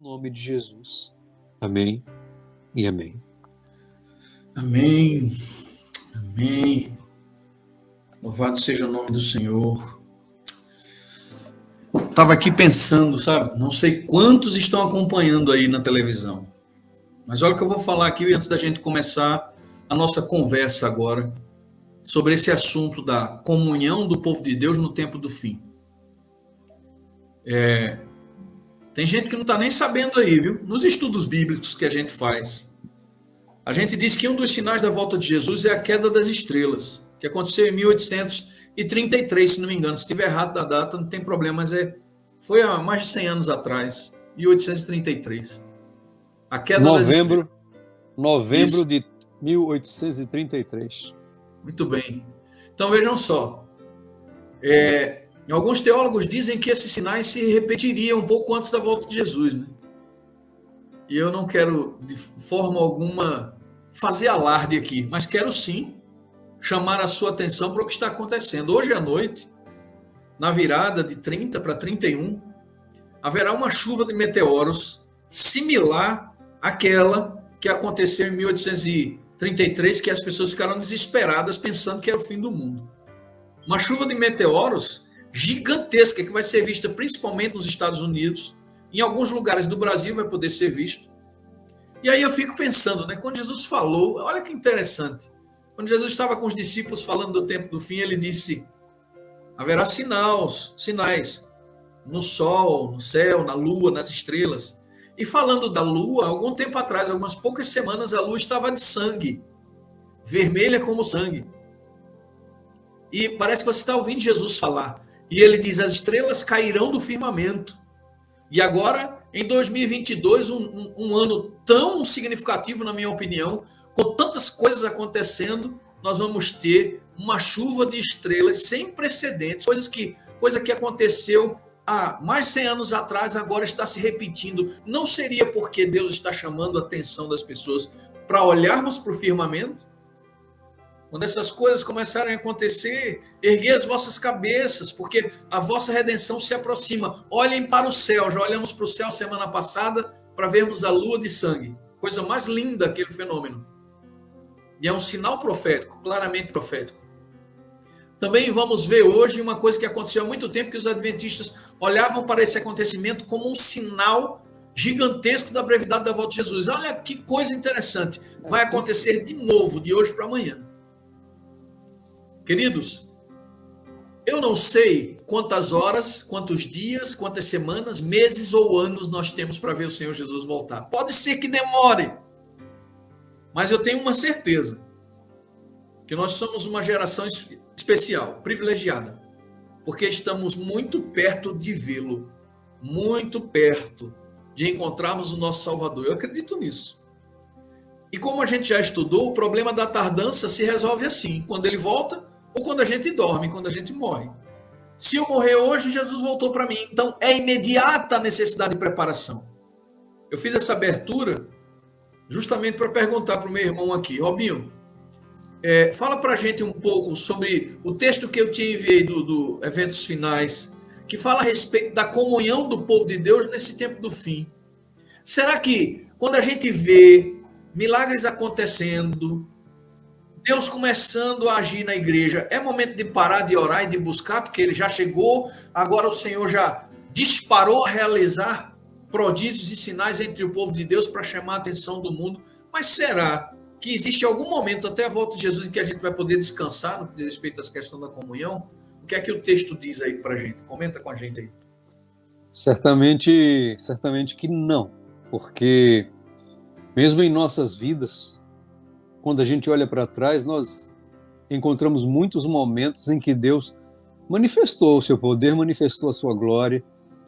Em nome de Jesus. Amém e amém. Amém. Amém. Louvado seja o nome do Senhor. Estava aqui pensando, sabe? Não sei quantos estão acompanhando aí na televisão. Mas olha o que eu vou falar aqui antes da gente começar a nossa conversa agora sobre esse assunto da comunhão do povo de Deus no tempo do fim. Tem gente que não está nem sabendo aí, viu? Nos estudos bíblicos que a gente faz, a gente diz que um dos sinais da volta de Jesus é a queda das estrelas, que aconteceu em 1833, se não me engano. Se estiver errado da data, não tem problema, mas foi há mais de 100 anos atrás, 1833. A queda das estrelas. Novembro de 1833. Muito bem. Então vejam só. Alguns teólogos dizem que esses sinais se repetiriam um pouco antes da volta de Jesus, né? E eu não quero, de forma alguma, fazer alarde aqui, mas quero sim chamar a sua atenção para o que está acontecendo. Hoje à noite, na virada de 30 para 31, haverá uma chuva de meteoros similar àquela que aconteceu em 1833, que as pessoas ficaram desesperadas pensando que era o fim do mundo. Uma chuva de meteoros gigantesca que vai ser vista principalmente nos Estados Unidos. Em alguns lugares do Brasil vai poder ser visto. E aí eu fico pensando, né? Quando Jesus falou, olha que interessante. Quando Jesus estava com os discípulos falando do tempo do fim, ele disse: haverá sinais no sol, no céu, na lua, nas estrelas. E falando da lua, algum tempo atrás, algumas poucas semanas, a lua estava de sangue, vermelha como sangue. E parece que você está ouvindo Jesus falar. E ele diz: as estrelas cairão do firmamento. E agora, em 2022, um ano tão significativo, na minha opinião, com tantas coisas acontecendo, nós vamos ter uma chuva de estrelas sem precedentes, coisa que aconteceu há mais de 100 anos atrás, agora está se repetindo. Não seria porque Deus está chamando a atenção das pessoas para olharmos para o firmamento? Quando essas coisas começarem a acontecer, erguei as vossas cabeças, porque a vossa redenção se aproxima. Olhem para o céu. Já olhamos para o céu semana passada para vermos a lua de sangue. Coisa mais linda aquele fenômeno. E é um sinal profético, claramente profético. Também vamos ver hoje uma coisa que aconteceu há muito tempo, que os adventistas olhavam para esse acontecimento como um sinal gigantesco da brevidade da volta de Jesus. Olha que coisa interessante. Vai acontecer de novo, de hoje para amanhã. Queridos, eu não sei quantas horas, quantos dias, quantas semanas, meses ou anos nós temos para ver o Senhor Jesus voltar. Pode ser que demore, mas eu tenho uma certeza, que nós somos uma geração especial, privilegiada, porque estamos muito perto de vê-lo, muito perto de encontrarmos o nosso Salvador. Eu acredito nisso. E como a gente já estudou, o problema da tardança se resolve assim: quando ele volta, ou quando a gente dorme, quando a gente morre. Se eu morrer hoje, Jesus voltou para mim. Então, é imediata a necessidade de preparação. Eu fiz essa abertura justamente para perguntar para o meu irmão aqui: Robinho, fala para a gente um pouco sobre o texto que eu te enviei do Eventos Finais, que fala a respeito da comunhão do povo de Deus nesse tempo do fim. Será que, quando a gente vê milagres acontecendo, Deus começando a agir na igreja, é momento de parar de orar e de buscar, porque ele já chegou, agora o Senhor já disparou a realizar prodígios e sinais entre o povo de Deus para chamar a atenção do mundo? Mas será que existe algum momento até a volta de Jesus em que a gente vai poder descansar no que diz respeito à questão da comunhão? O que é que o texto diz aí para a gente? Comenta com a gente aí. Certamente que não, porque mesmo em nossas vidas, quando a gente olha para trás, nós encontramos muitos momentos em que Deus manifestou o seu poder, manifestou a sua glória,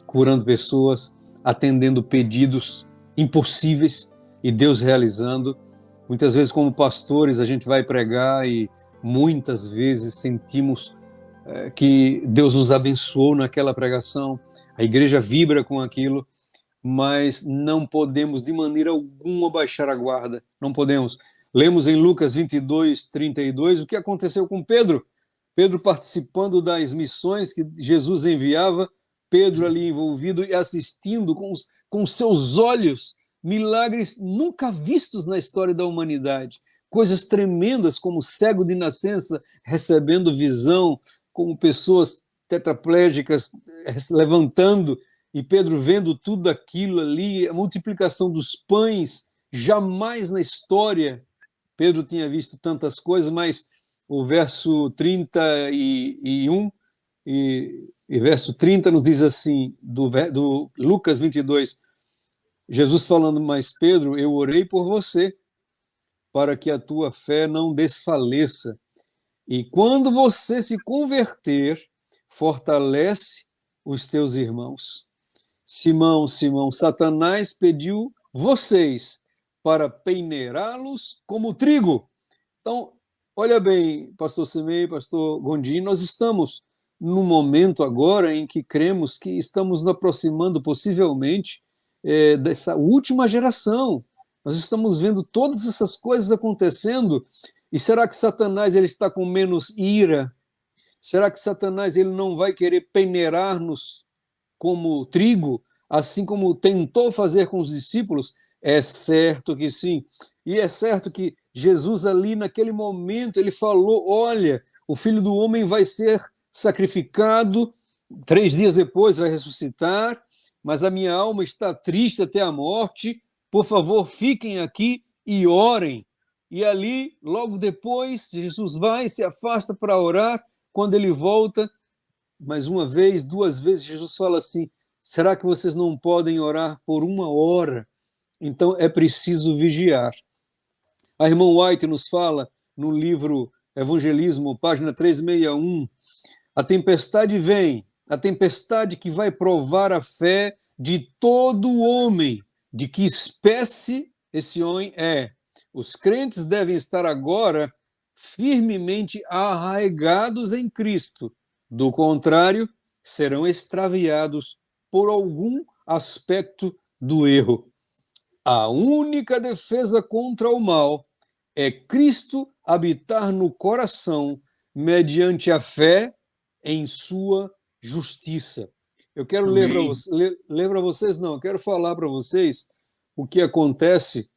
curando pessoas, atendendo pedidos impossíveis e Deus realizando. Muitas vezes, como pastores, a gente vai pregar e muitas vezes sentimos que Deus nos abençoou naquela pregação, a igreja vibra com aquilo, mas não podemos de maneira alguma baixar a guarda, não podemos. Lemos em Lucas 22, 32, o que aconteceu com Pedro. Pedro participando das missões que Jesus enviava, Pedro ali envolvido e assistindo com seus olhos milagres nunca vistos na história da humanidade. Coisas tremendas, como cego de nascença recebendo visão, como pessoas tetraplégicas levantando, e Pedro vendo tudo aquilo ali, a multiplicação dos pães. Jamais na história Pedro tinha visto tantas coisas, mas o verso 31 e verso 30 nos diz assim, do Lucas 22, Jesus falando: mas Pedro, eu orei por você, para que a tua fé não desfaleça. E quando você se converter, fortalece os teus irmãos. Simão, Simão, Satanás pediu vocês para peneirá-los como trigo. Então, olha bem, pastor Semei, pastor Gondim, nós estamos num momento agora em que cremos que estamos nos aproximando possivelmente dessa última geração. Nós estamos vendo todas essas coisas acontecendo. E será que Satanás ele está com menos ira? Será que Satanás ele não vai querer peneirar-nos como trigo, assim como tentou fazer com os discípulos? É certo que sim. E é certo que Jesus ali naquele momento ele falou: olha, o Filho do Homem vai ser sacrificado, 3 dias depois vai ressuscitar, mas a minha alma está triste até a morte. Por favor, fiquem aqui e orem. E ali, logo depois, Jesus vai, se afasta para orar. Quando ele volta, mais uma vez, 2 vezes, Jesus fala assim: será que vocês não podem orar por 1 hora? Então é preciso vigiar. A irmã White nos fala no livro Evangelismo, página 361, a tempestade vem, a tempestade que vai provar a fé de todo homem. De que espécie esse homem é? Os crentes devem estar agora firmemente arraigados em Cristo. Do contrário, serão extraviados por algum aspecto do erro. A única defesa contra o mal é Cristo habitar no coração mediante a fé em sua justiça. Eu quero ler para vocês, não, eu quero falar para vocês o que acontece,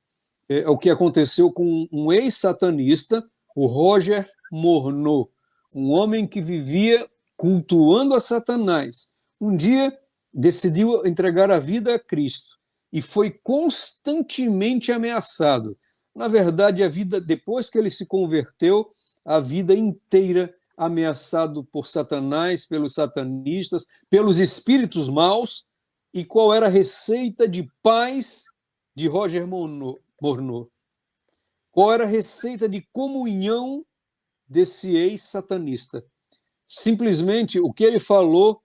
o que aconteceu com um ex-satanista, o Roger Morneau, um homem que vivia cultuando a Satanás. Um dia decidiu entregar a vida a Cristo e foi constantemente ameaçado. Na verdade, a vida, depois que ele se converteu, a vida inteira ameaçado por Satanás, pelos satanistas, pelos espíritos maus. E qual era a receita de paz de Roger Morneau? Qual era a receita de comunhão desse ex-satanista? Simplesmente o que ele falou,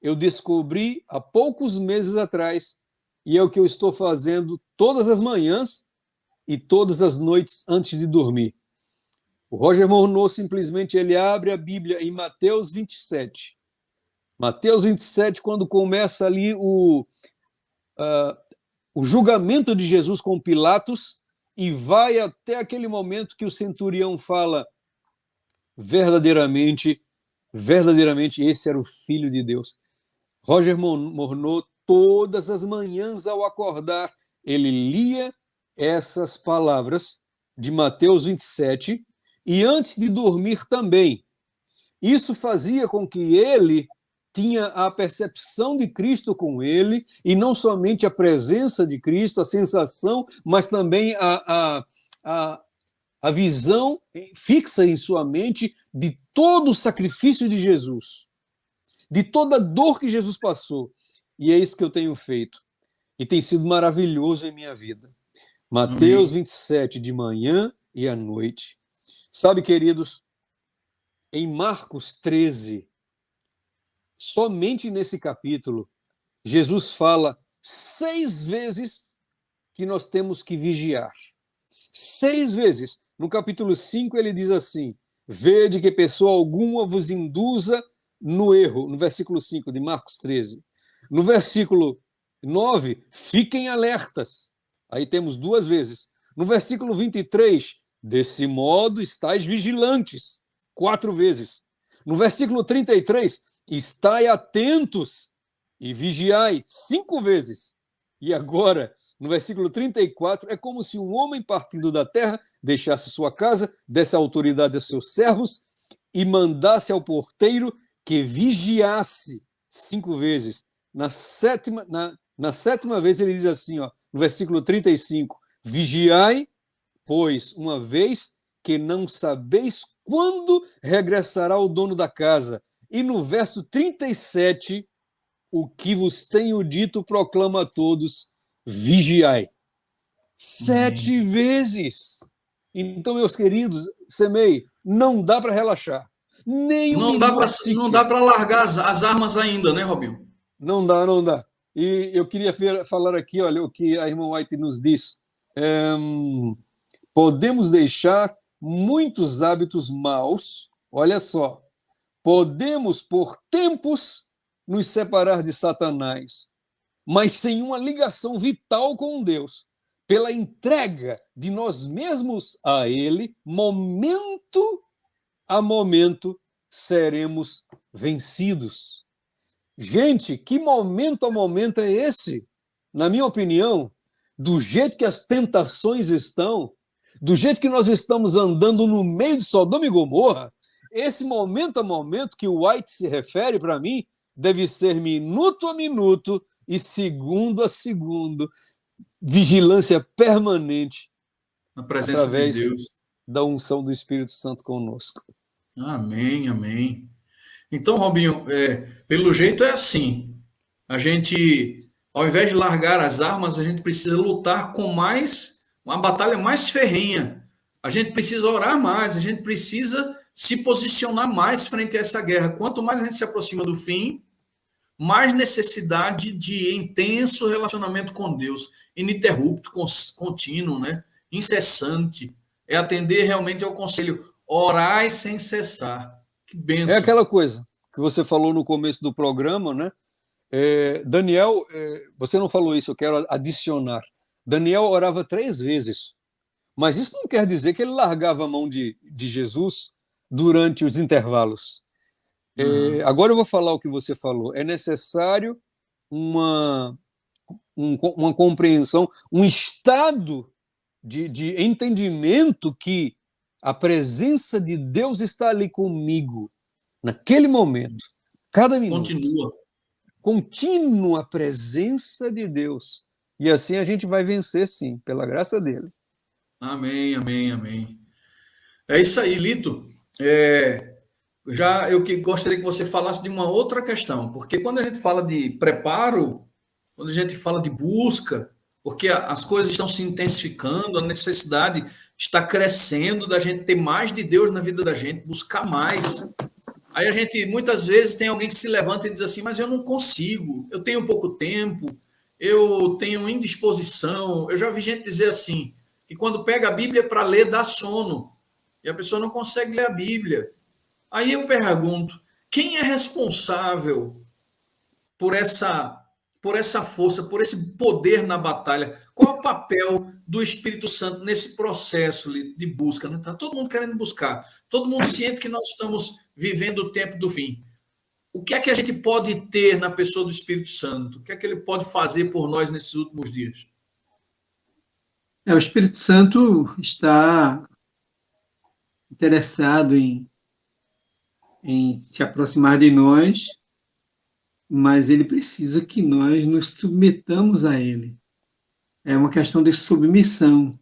eu descobri há poucos meses atrás, e é o que eu estou fazendo todas as manhãs e todas as noites antes de dormir. O Roger Morneau simplesmente ele abre a Bíblia em Mateus 27. Mateus 27, quando começa ali o julgamento de Jesus com Pilatos, e vai até aquele momento que o centurião fala: verdadeiramente esse era o Filho de Deus. Roger Morneau, todas as manhãs ao acordar, ele lia essas palavras de Mateus 27, e antes de dormir também. Isso fazia com que ele tinha a percepção de Cristo com ele, e não somente a presença de Cristo, a sensação, mas também a visão fixa em sua mente de todo o sacrifício de Jesus, de toda a dor que Jesus passou. E é isso que eu tenho feito. E tem sido maravilhoso em minha vida. Mateus 27, de manhã e à noite. Sabe, queridos, em Marcos 13, somente nesse capítulo, Jesus fala 6 vezes que nós temos que vigiar. 6 vezes. No capítulo 5, ele diz assim: vede que pessoa alguma vos induza no erro, no versículo 5 de Marcos 13. No versículo 9, fiquem alertas. Aí temos 2 vezes. No versículo 23, desse modo estáis vigilantes. 4 vezes. No versículo 33, estai atentos e vigiai. 5 vezes. E agora, no versículo 34, é como se um homem partindo da terra deixasse sua casa, desse autoridade a seus servos e mandasse ao porteiro que vigiasse 5 vezes. Na sétima vez ele diz assim, ó, no versículo 35, vigiai, pois uma vez que não sabeis quando regressará o dono da casa. E no verso 37, o que vos tenho dito proclama a todos, vigiai. 7 vezes. Então, meus queridos, Semei, não dá para relaxar. Nem um minuto sequer. Não dá para largar as armas ainda, né, Robinho? Não dá, não dá. E eu queria falar aqui, olha, o que a irmã White nos diz. Podemos deixar muitos hábitos maus, olha só, podemos, por tempos, nos separar de Satanás, mas sem uma ligação vital com Deus, pela entrega de nós mesmos a Ele, momento a momento, seremos vencidos. Gente, que momento a momento é esse? Na minha opinião, do jeito que as tentações estão, do jeito que nós estamos andando no meio de Sodoma e Gomorra, esse momento a momento que o White se refere, para mim, deve ser minuto a minuto e segundo a segundo, vigilância permanente na presença através de Deus, da unção do Espírito Santo conosco. Amém, amém. Então, Robinho, pelo jeito é assim. A gente, ao invés de largar as armas, a gente precisa lutar com uma batalha mais ferrenha. A gente precisa orar mais, a gente precisa se posicionar mais frente a essa guerra. Quanto mais a gente se aproxima do fim, mais necessidade de intenso relacionamento com Deus, ininterrupto, contínuo, né? Incessante. É atender realmente ao conselho, orai sem cessar. Que bênção. É aquela coisa que você falou no começo do programa, né? Daniel, você não falou isso, eu quero adicionar. Daniel orava 3 vezes, mas isso não quer dizer que ele largava a mão de Jesus durante os intervalos. Agora eu vou falar o que você falou. É necessário uma compreensão, um estado de entendimento que a presença de Deus está ali comigo, naquele momento, cada minuto. Contínua presença de Deus. E assim a gente vai vencer, sim, pela graça dele. Amém, amém, amém. É isso aí, Lito. Eu gostaria que você falasse de uma outra questão, porque quando a gente fala de preparo, quando a gente fala de busca, porque as coisas estão se intensificando, a necessidade está crescendo da gente ter mais de Deus na vida da gente, buscar mais. Aí a gente, muitas vezes, tem alguém que se levanta e diz assim, mas eu não consigo, eu tenho pouco tempo, eu tenho indisposição. Eu já vi gente dizer assim, que quando pega a Bíblia para ler, dá sono, e a pessoa não consegue ler a Bíblia. Aí eu pergunto, quem é responsável por essa força, por esse poder na batalha? Qual é o papel do Espírito Santo nesse processo de busca? Está todo mundo querendo buscar, todo mundo ciente que nós estamos vivendo o tempo do fim. O que é que a gente pode ter na pessoa do Espírito Santo? O que é que ele pode fazer por nós nesses últimos dias? O Espírito Santo está interessado em se aproximar de nós, mas ele precisa que nós nos submetamos a ele. É uma questão de submissão.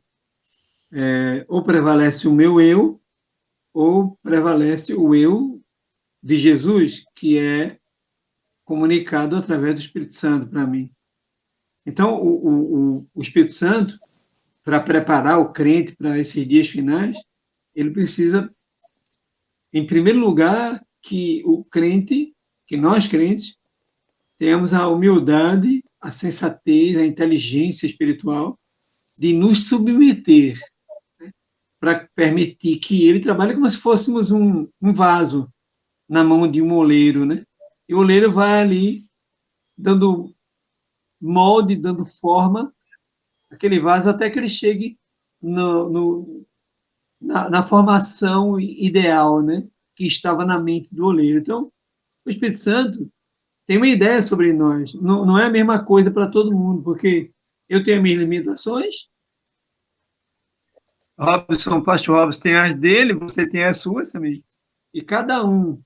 Ou prevalece o meu eu, ou prevalece o eu de Jesus, que é comunicado através do Espírito Santo para mim. Então, o Espírito Santo, para preparar o crente para esses dias finais, ele precisa, em primeiro lugar, que nós crentes, tenhamos a humildade, a sensatez, a inteligência espiritual de nos submeter, né, para permitir que ele trabalhe como se fôssemos um vaso na mão de um oleiro, né? E o oleiro vai ali dando molde, dando forma aquele vaso até que ele chegue na formação ideal, né, que estava na mente do oleiro. Então, o Espírito Santo, tem uma ideia sobre nós. Não, não é a mesma coisa para todo mundo, porque eu tenho as minhas limitações, Robson, pastor Robson tem as dele, você tem as suas também. E cada um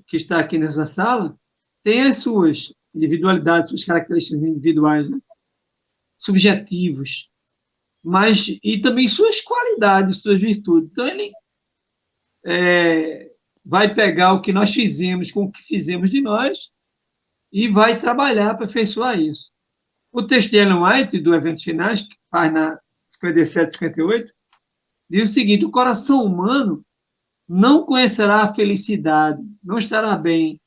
que está aqui nessa sala tem as suas individualidades, suas características individuais, né? Subjetivos, mas e também suas qualidades, suas virtudes. Então, ele vai pegar o que nós fizemos com o que fizemos de nós e vai trabalhar, aperfeiçoar isso. O texto de Ellen White, do Eventos Finais, que faz na 57, 58, diz o seguinte: o coração humano não conhecerá a felicidade, não estará bem,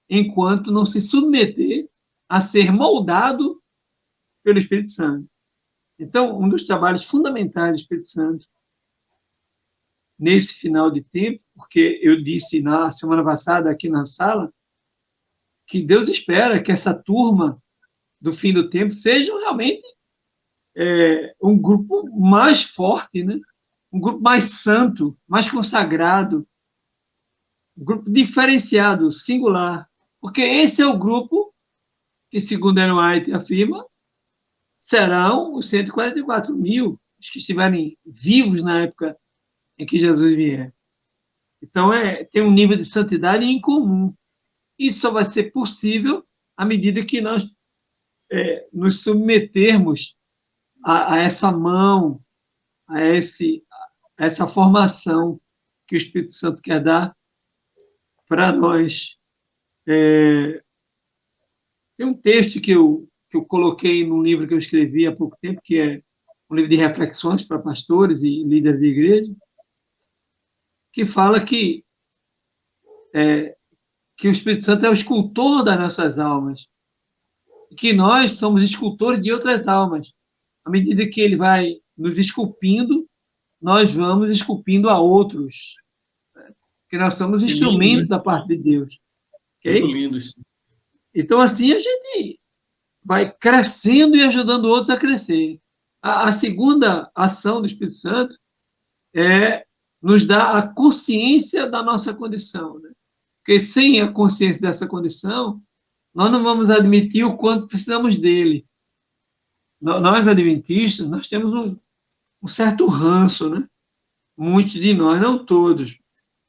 enquanto não se submeter a ser moldado pelo Espírito Santo. Então, um dos trabalhos fundamentais do Espírito Santo, nesse final de tempo, porque eu disse na semana passada aqui na sala, que Deus espera que essa turma do fim do tempo seja realmente um grupo mais forte, né? Um grupo mais santo, mais consagrado, um grupo diferenciado, singular, porque esse é o grupo que, segundo Ellen White afirma, serão os 144 mil que estiverem vivos na época em que Jesus vier. Então, tem um nível de santidade incomum. Isso só vai ser possível à medida que nós nos submetermos a essa mão, a essa formação que o Espírito Santo quer dar para nós. Tem um texto que eu coloquei num livro que eu escrevi há pouco tempo, que é um livro de reflexões para pastores e líderes de igreja, que fala que o Espírito Santo é o escultor das nossas almas, e que nós somos escultores de outras almas. À medida que ele vai nos esculpindo, nós vamos esculpindo a outros, porque nós somos instrumentos da parte de Deus. Okay? Muito lindo isso. Então, assim, a gente vai crescendo e ajudando outros a crescer. A segunda ação do Espírito Santo é nos dar a consciência da nossa condição, né? Porque sem a consciência dessa condição, nós não vamos admitir o quanto precisamos dele. Nós, adventistas, nós temos um certo ranço, né? Muitos de nós, não todos.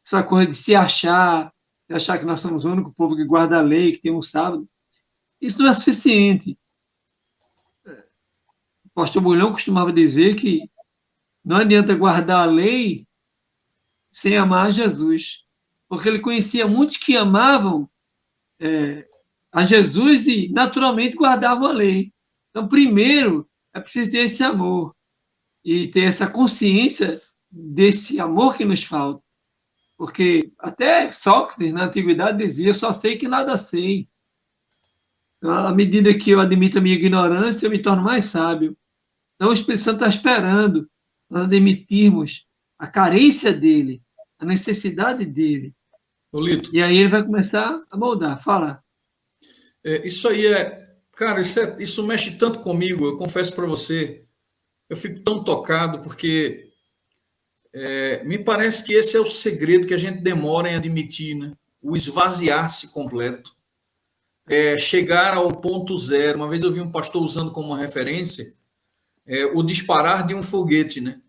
Essa coisa de se achar que nós somos o único povo que guarda a lei, que tem um sábado, isso não é suficiente. O pastor Bulhão costumava dizer que não adianta guardar a lei sem amar Jesus, porque ele conhecia muitos que amavam a Jesus e naturalmente guardavam a lei. Então, primeiro, é preciso ter esse amor e ter essa consciência desse amor que nos falta. Porque até Sócrates, na antiguidade, dizia: só sei que nada sei. À medida que eu admito a minha ignorância, eu me torno mais sábio. Então, o Espírito Santo está esperando nós admitirmos a carência dele, a necessidade dele. Olito. E aí ele vai começar a moldar. Fala. Isso aí cara, isso mexe tanto comigo, eu confesso para você. Eu fico tão tocado, porque me parece que esse é o segredo que a gente demora em admitir, né? O esvaziar-se completo. Chegar ao ponto zero. Uma vez eu vi um pastor usando como referência o disparar de um foguete, né?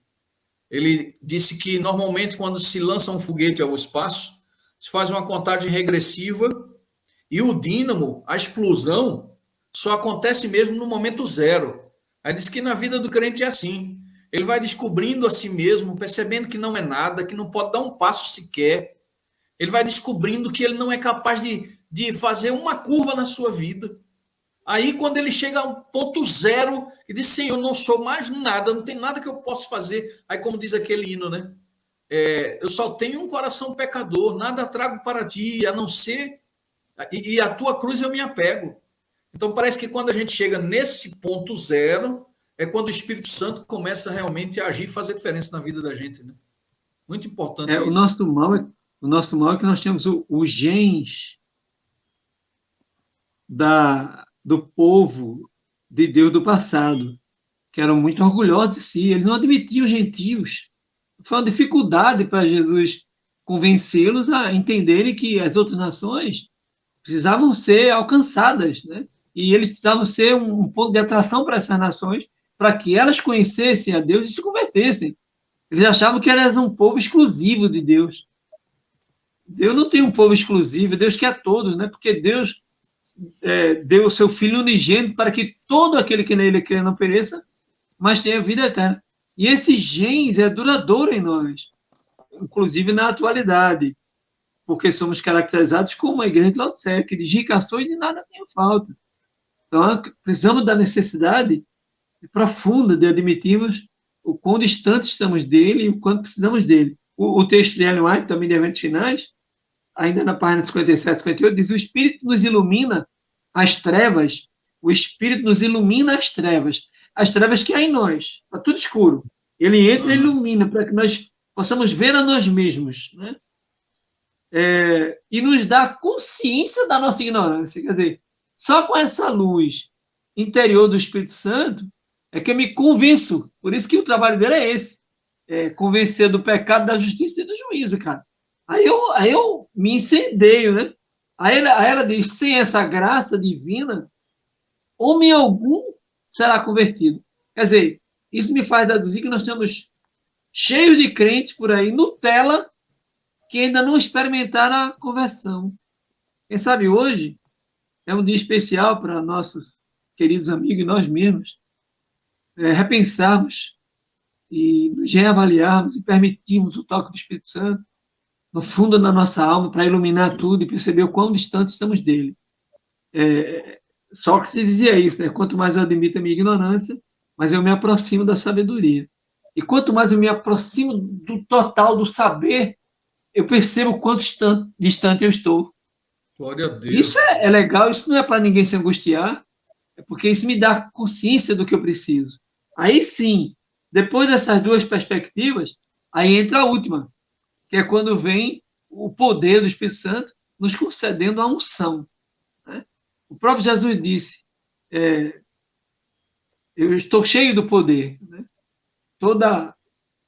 Ele disse que normalmente quando se lança um foguete ao espaço, se faz uma contagem regressiva e o dínamo, a explosão, só acontece mesmo no momento zero. Aí diz que na vida do crente é assim. Ele vai descobrindo a si mesmo, percebendo que não é nada, que não pode dar um passo sequer. Ele vai descobrindo que ele não é capaz de fazer uma curva na sua vida. Aí, quando ele chega a um ponto zero e diz: Senhor, eu não sou mais nada, não tem nada que eu possa fazer. Aí, como diz aquele hino, né? Eu só tenho um coração pecador, nada trago para ti, a não ser... E a tua cruz eu me apego. Então, parece que quando a gente chega nesse ponto zero, é quando o Espírito Santo começa realmente a agir e fazer diferença na vida da gente, né? Muito importante isso. O nosso mal é que nós temos os genes do povo de Deus do passado, que eram muito orgulhosos de si. Eles não admitiam gentios. Foi uma dificuldade para Jesus convencê-los a entenderem que as outras nações precisavam ser alcançadas, né? E eles precisavam ser um ponto de atração para essas nações, para que elas conhecessem a Deus e se convertessem. Eles achavam que elas eram um povo exclusivo de Deus. Deus não tem um povo exclusivo, Deus quer todos, né? Porque Deus deu o seu Filho unigênito para que todo aquele que nele crê não pereça, mas tenha vida eterna. E esse genes é duradouro em nós, inclusive na atualidade, porque somos caracterizados como uma igreja de Laodiceia, que de ricaçou e de nada tem falta. Então, precisamos da necessidade profunda de admitirmos o quão distante estamos dele e o quanto precisamos dele. O texto de Ellen White, também de Eventos Finais, ainda na página 57, 58, diz: o Espírito nos ilumina as trevas, o Espírito nos ilumina as trevas que há em nós, está tudo escuro. Ele entra e ilumina para que nós possamos ver a nós mesmos, né? E nos dá consciência da nossa ignorância. Quer dizer, só com essa luz interior do Espírito Santo é que eu me convenço. Por isso que o trabalho dele é esse: convencer do pecado, da justiça e do juízo, cara. Aí eu me incendeio, né? Aí ela diz: sem essa graça divina, homem algum será convertido. Quer dizer, isso me faz deduzir que nós estamos cheios de crentes por aí, Nutella, que ainda não experimentaram a conversão. Quem sabe hoje é um dia especial para nossos queridos amigos e nós mesmos repensarmos e nos reavaliarmos e permitirmos o toque do Espírito Santo no fundo da nossa alma para iluminar tudo e perceber o quão distante estamos dele. Sócrates dizia isso, né? Quanto mais eu admito a minha ignorância, mais eu me aproximo da sabedoria. E quanto mais eu me aproximo do total do saber, eu percebo o quanto distante eu estou. Glória a Deus. Isso é legal, isso não é para ninguém se angustiar, é porque isso me dá consciência do que eu preciso. Aí sim, depois dessas duas perspectivas, aí entra a última, que é quando vem o poder do Espírito Santo nos concedendo a unção. Né? O próprio Jesus disse: eu estou cheio do poder, né? Toda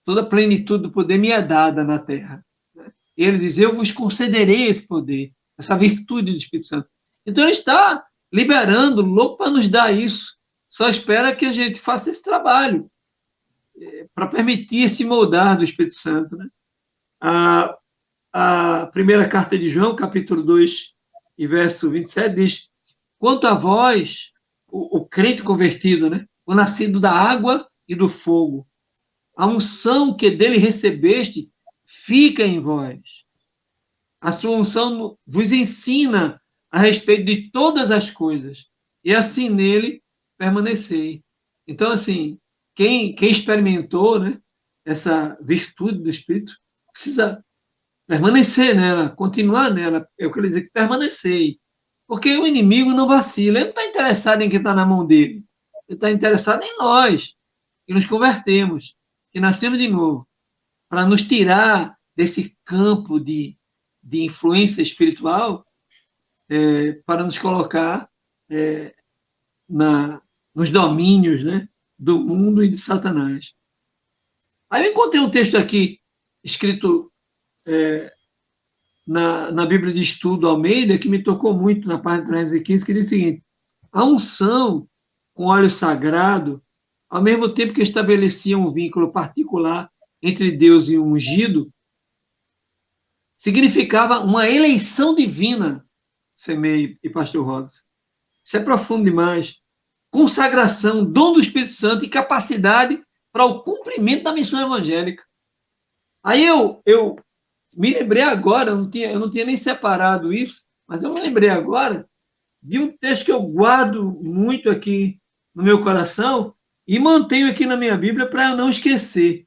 a plenitude do poder me é dada na terra. Né? Ele diz: eu vos concederei esse poder, essa virtude do Espírito Santo. Então ele está liberando, louco para nos dar isso. Só espera que a gente faça esse trabalho para permitir esse moldar do Espírito Santo. Né? A primeira carta de João, capítulo 2, e verso 27, diz: quanto a vós, o crente convertido, né? O nascido da água e do fogo, a unção que dele recebeste fica em vós. A sua unção vos ensina a respeito de todas as coisas, e assim nele permanecei. Então, assim, quem experimentou, né, essa virtude do Espírito precisa permanecer nela, continuar nela. Eu quero dizer que permanecer. Porque o inimigo não vacila. Ele não está interessado em quem está na mão dele. Ele está interessado em nós, que nos convertemos, que nascemos de novo, para nos tirar desse campo de influência espiritual, para nos colocar nos domínios, né, do mundo e de Satanás. Aí eu encontrei um texto aqui, escrito na Bíblia de Estudo Almeida, que me tocou muito na página 315, que diz o seguinte: a unção com óleo sagrado, ao mesmo tempo que estabelecia um vínculo particular entre Deus e o ungido, significava uma eleição divina, Semei e Pastor Robson. Isso é profundo demais. Consagração, dom do Espírito Santo e capacidade para o cumprimento da missão evangélica. Aí eu me lembrei agora, eu não tinha nem separado isso, mas eu me lembrei agora de um texto que eu guardo muito aqui no meu coração e mantenho aqui na minha Bíblia para eu não esquecer.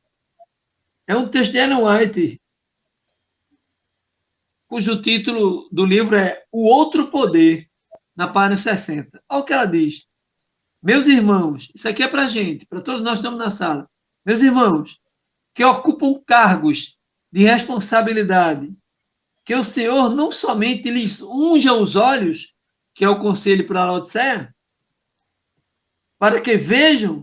É um texto de Ellen White, cujo título do livro é O Outro Poder, na página 60. Olha o que ela diz: meus irmãos, isso aqui é para a gente, para todos nós que estamos na sala. Meus irmãos, que ocupam cargos de responsabilidade, que o Senhor não somente lhes unja os olhos, que é o conselho para a Laodiceia, para que vejam,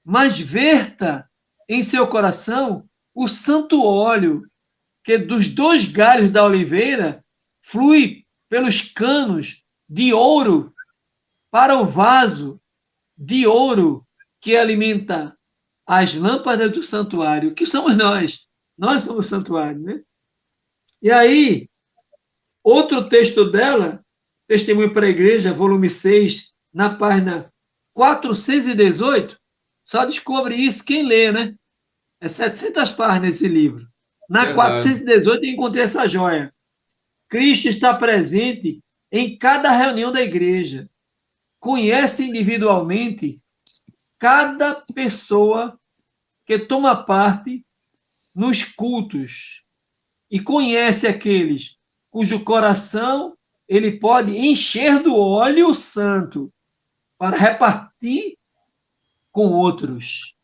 mas verta em seu coração o santo óleo que dos dois galhos da oliveira flui pelos canos de ouro para o vaso de ouro que alimenta as lâmpadas do santuário, que somos nós. Nós somos o santuário, né? E aí, outro texto dela, Testemunho para a Igreja, volume 6, na página 418, só descobre isso quem lê, né? É 700 páginas esse livro. Na Verdade. 418 eu encontrei essa joia. Cristo está presente em cada reunião da igreja. Conhece individualmente cada pessoa que toma parte nos cultos e conhece aqueles cujo coração ele pode encher do óleo santo para repartir com outros.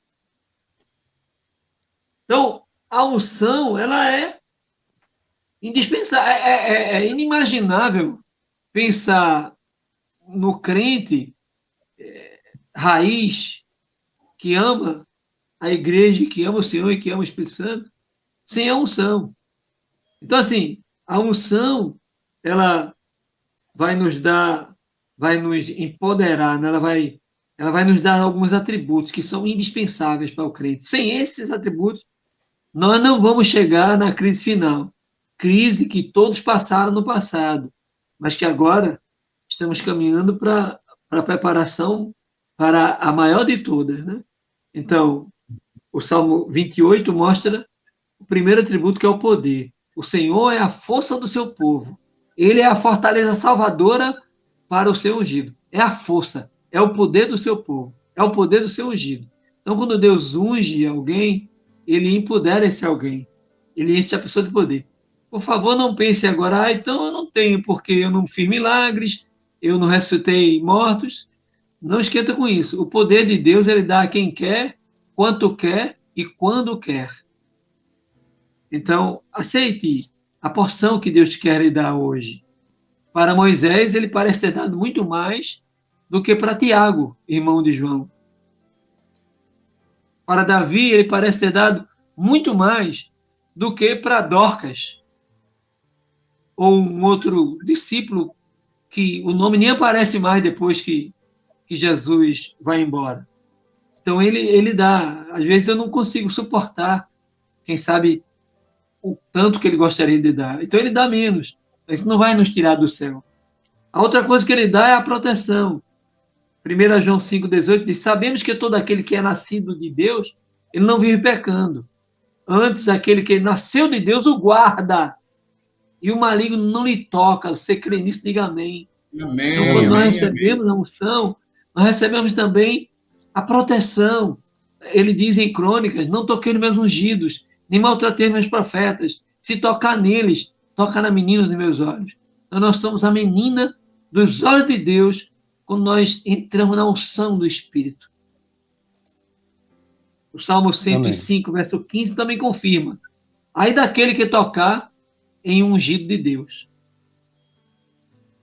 Então, a unção, ela é indispensável, é inimaginável pensar no crente raiz que ama a igreja, que ama o Senhor e que ama o Espírito Santo, sem a unção. Então, assim, a unção, ela vai nos dar, vai nos empoderar, né? ela vai nos dar alguns atributos que são indispensáveis para o crente. Sem esses atributos, nós não vamos chegar na crise final. Crise que todos passaram no passado, mas que agora estamos caminhando para a preparação para a maior de todas, né? Então, o Salmo 28 mostra o primeiro atributo, que é o poder. O Senhor é a força do seu povo. Ele é a fortaleza salvadora para o seu ungido. É a força, é o poder do seu povo, é o poder do seu ungido. Então, quando Deus unge alguém, ele empodera esse alguém, ele enche a pessoa de poder. Por favor, não pense agora, então eu não tenho, porque eu não fiz milagres, eu não ressuscitei mortos. Não esquenta com isso. O poder de Deus, ele dá a quem quer, quanto quer e quando quer. Então, aceite a porção que Deus te quer lhe dar hoje. Para Moisés, ele parece ter dado muito mais do que para Tiago, irmão de João. Para Davi, ele parece ter dado muito mais do que para Dorcas, ou um outro discípulo que o nome nem aparece mais depois que Jesus vai embora. Então, ele dá. Às vezes eu não consigo suportar, quem sabe, o tanto que ele gostaria de dar. Então, ele dá menos. Isso não vai nos tirar do céu. A outra coisa que ele dá é a proteção. 1 João 5,18 diz: sabemos que todo aquele que é nascido de Deus, ele não vive pecando. Antes, aquele que nasceu de Deus o guarda. E o maligno não lhe toca. Você crê nisso? Diga amém. Amém. Então, quando nós Amém. recebemos a unção, nós recebemos também a proteção. Ele diz em Crônicas: não toquei nos meus ungidos, nem maltratei meus profetas. Se tocar neles, toca na menina dos meus olhos. Então, nós somos a menina dos olhos de Deus quando nós entramos na unção do Espírito. O Salmo 105, Amém. Verso 15, também confirma: aí daquele que tocar em ungido de Deus.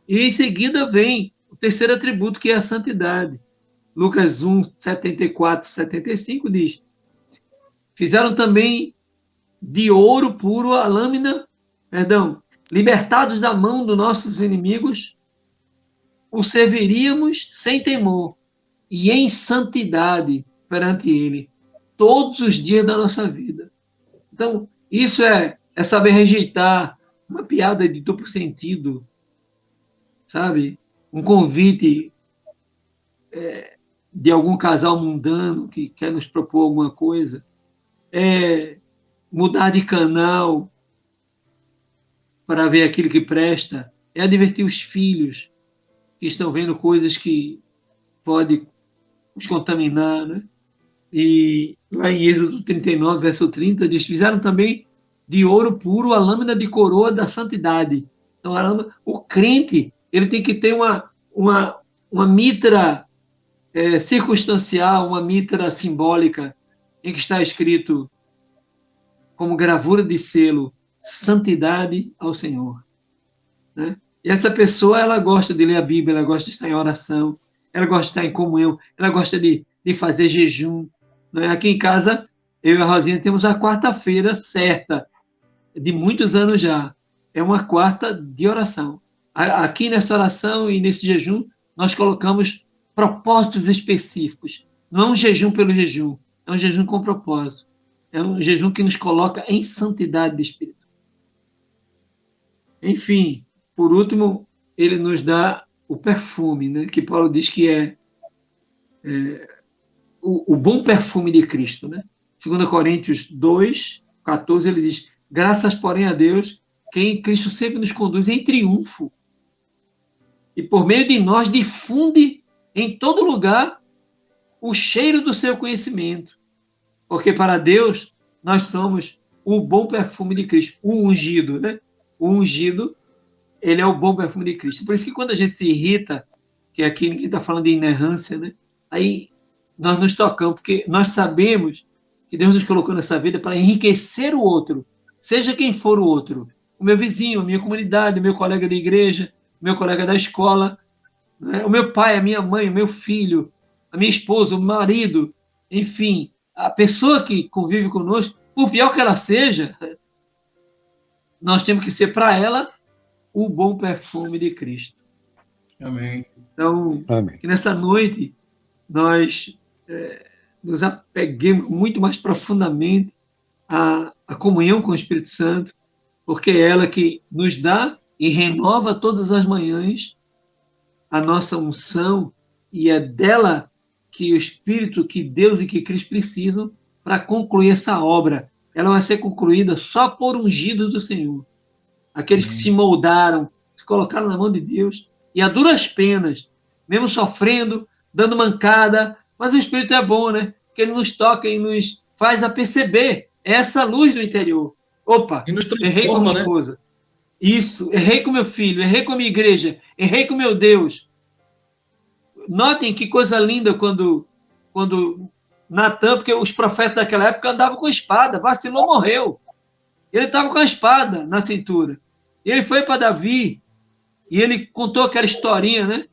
E em seguida vem o terceiro atributo, que é a santidade. Lucas 1, 74, 75 diz: fizeram também de ouro puro a lâmina, libertados da mão dos nossos inimigos, o serviríamos sem temor e em santidade perante ele todos os dias da nossa vida. Então, isso é saber rejeitar uma piada de duplo sentido, sabe? Um convite de algum casal mundano que quer nos propor alguma coisa, mudar de canal para ver aquilo que presta, é advertir os filhos que estão vendo coisas que podem os contaminar, né? E lá em Êxodo 39, verso 30, diz: fizeram também de ouro puro a lâmina de coroa da santidade. Então, o crente, ele tem que ter uma mitra circunstancial, uma mitra simbólica, em que está escrito, como gravura de selo, santidade ao Senhor. Né? E essa pessoa, ela gosta de ler a Bíblia, ela gosta de estar em oração, ela gosta de estar em comunhão, ela gosta de fazer jejum. Né? Aqui em casa, eu e a Rosinha temos a quarta-feira certa, de muitos anos já. É uma quarta de oração. Aqui nessa oração e nesse jejum, nós colocamos propósitos específicos. Não é um jejum pelo jejum, é um jejum com propósito. É um jejum que nos coloca em santidade de espírito. Enfim, por último, ele nos dá o perfume, né, que Paulo diz que é o bom perfume de Cristo. Né? 2 Coríntios 2, 14, ele diz: graças, porém, a Deus, que em Cristo sempre nos conduz em triunfo e por meio de nós difunde em todo lugar o cheiro do seu conhecimento. Porque para Deus nós somos o bom perfume de Cristo, o ungido, né? O ungido, ele é o bom perfume de Cristo. Por isso que quando a gente se irrita, que aqui ninguém está falando de inerrância, né? Aí nós nos tocamos, porque nós sabemos que Deus nos colocou nessa vida para enriquecer o outro, seja quem for o outro. O meu vizinho, a minha comunidade, o meu colega de igreja, o meu colega da escola, né? O meu pai, a minha mãe, o meu filho, a minha esposa, o marido, enfim, a pessoa que convive conosco, por pior que ela seja, nós temos que ser para ela o bom perfume de Cristo. Amém. Então, Amém. que nessa noite nós nos apeguemos muito mais profundamente à comunhão com o Espírito Santo, porque é ela que nos dá e renova todas as manhãs a nossa unção, e é dela que o Espírito, que Deus e que Cristo precisam para concluir essa obra. Ela vai ser concluída só por ungidos do Senhor. Aqueles que se moldaram, se colocaram na mão de Deus, e a duras penas, mesmo sofrendo, dando mancada, mas o Espírito é bom, né? Que ele nos toca e nos faz a perceber essa luz do interior. Opa, E nos errei com transforma, minha né? esposa. Isso, errei com meu filho, errei com a minha igreja, errei com meu Deus. Notem que coisa linda quando Natan, porque os profetas daquela época andavam com espada, vacilou, morreu. Ele estava com a espada na cintura. Ele foi para Davi e ele contou aquela historinha, né?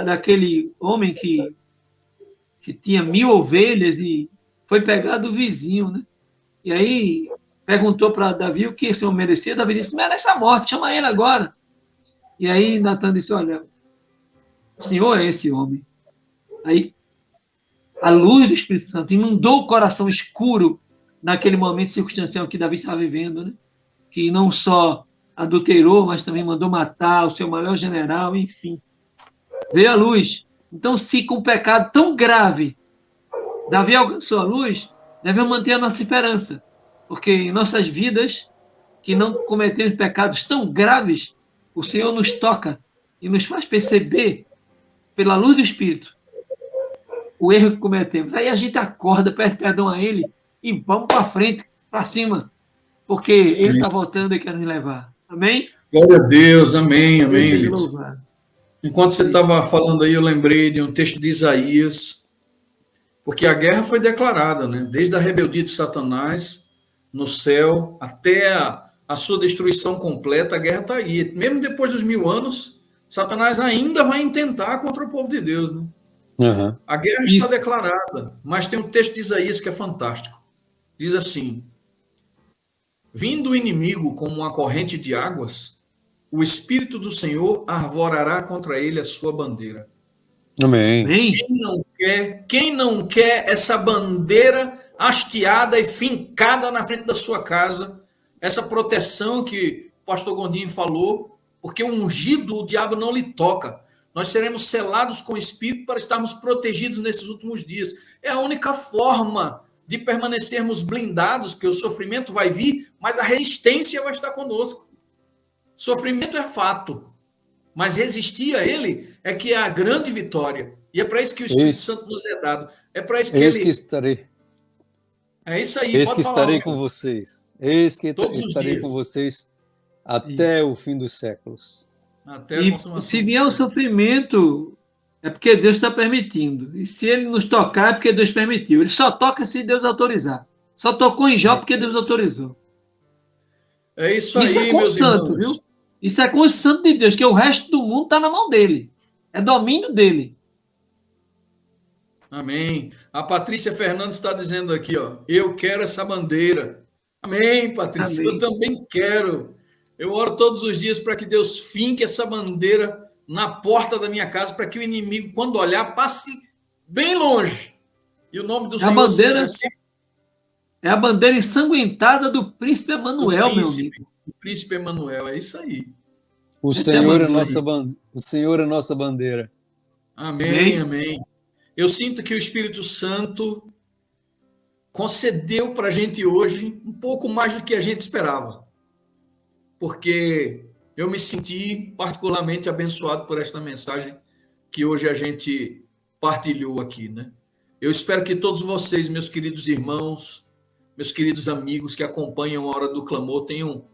Daquele homem que tinha 1000 ovelhas e foi pegar do vizinho, né? E aí perguntou para Davi o que esse homem merecia. Davi disse: merece a morte, chama ele agora. E aí Natan disse: olha, o Senhor é esse homem. Aí a luz do Espírito Santo inundou o coração escuro naquele momento circunstancial que Davi estava vivendo, né? Que não só adulterou, mas também mandou matar o seu maior general, enfim. Veio a luz. Então, se com um pecado tão grave Davi alcançou a luz, devemos manter a nossa esperança, porque em nossas vidas, que não cometemos pecados tão graves, o Senhor nos toca e nos faz perceber, pela luz do Espírito, o erro que cometemos. Aí a gente acorda, pede perdão a Ele e vamos para frente, para cima, porque Ele está voltando e quer nos levar. Amém? Glória a Deus, amém, amém, Deus seja Elias. louvado. Enquanto você estava falando aí, eu lembrei de um texto de Isaías, porque a guerra foi declarada, né? Desde a rebeldia de Satanás no céu até a sua destruição completa, a guerra está aí. Mesmo depois dos 1000 anos, Satanás ainda vai intentar contra o povo de Deus, né? Uhum. A guerra está declarada, mas tem um texto de Isaías que é fantástico. Diz assim: vindo o inimigo como uma corrente de águas, o Espírito do Senhor arvorará contra ele a sua bandeira. Amém. Quem não quer essa bandeira hasteada e fincada na frente da sua casa, essa proteção que o pastor Gondim falou, porque o ungido, o diabo não lhe toca. Nós seremos selados com o Espírito para estarmos protegidos nesses últimos dias. É a única forma de permanecermos blindados, porque o sofrimento vai vir, mas a resistência vai estar conosco. Sofrimento é fato, mas resistir a ele é que é a grande vitória. E é para isso que o Espírito Santo nos é dado. É para isso que ele... que estarei. É isso aí, Eis pode que falar, estarei com vocês. Eis que estarei com vocês até o fim dos séculos. Até a consumação. Se vier o sofrimento, é porque Deus está permitindo. E se ele nos tocar, é porque Deus permitiu. Ele só toca se Deus autorizar. Só tocou em Jó porque Deus autorizou. É isso aí, meus irmãos. Viu? Isso é com o santo de Deus, que o resto do mundo está na mão dele. É domínio dele. Amém. A Patrícia Fernandes está dizendo aqui, ó, eu quero essa bandeira. Amém, Patrícia, amém. Eu também quero. Eu oro todos os dias para que Deus finque essa bandeira na porta da minha casa, para que o inimigo, quando olhar, passe bem longe. E o nome do Senhor seja assim. É a bandeira ensanguentada do príncipe Emanuel, meu amigo. O príncipe Emanuel, é isso aí. O Senhor é nossa bandeira. Amém, amém. Eu sinto que o Espírito Santo concedeu para a gente hoje um pouco mais do que a gente esperava. Porque eu me senti particularmente abençoado por esta mensagem que hoje a gente partilhou aqui, né? Eu espero que todos vocês, meus queridos irmãos, meus queridos amigos que acompanham a Hora do Clamor, tenham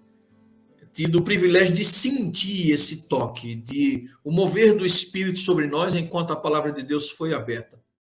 tido o privilégio de sentir esse toque, de o mover do Espírito sobre nós enquanto a palavra de Deus foi aberta.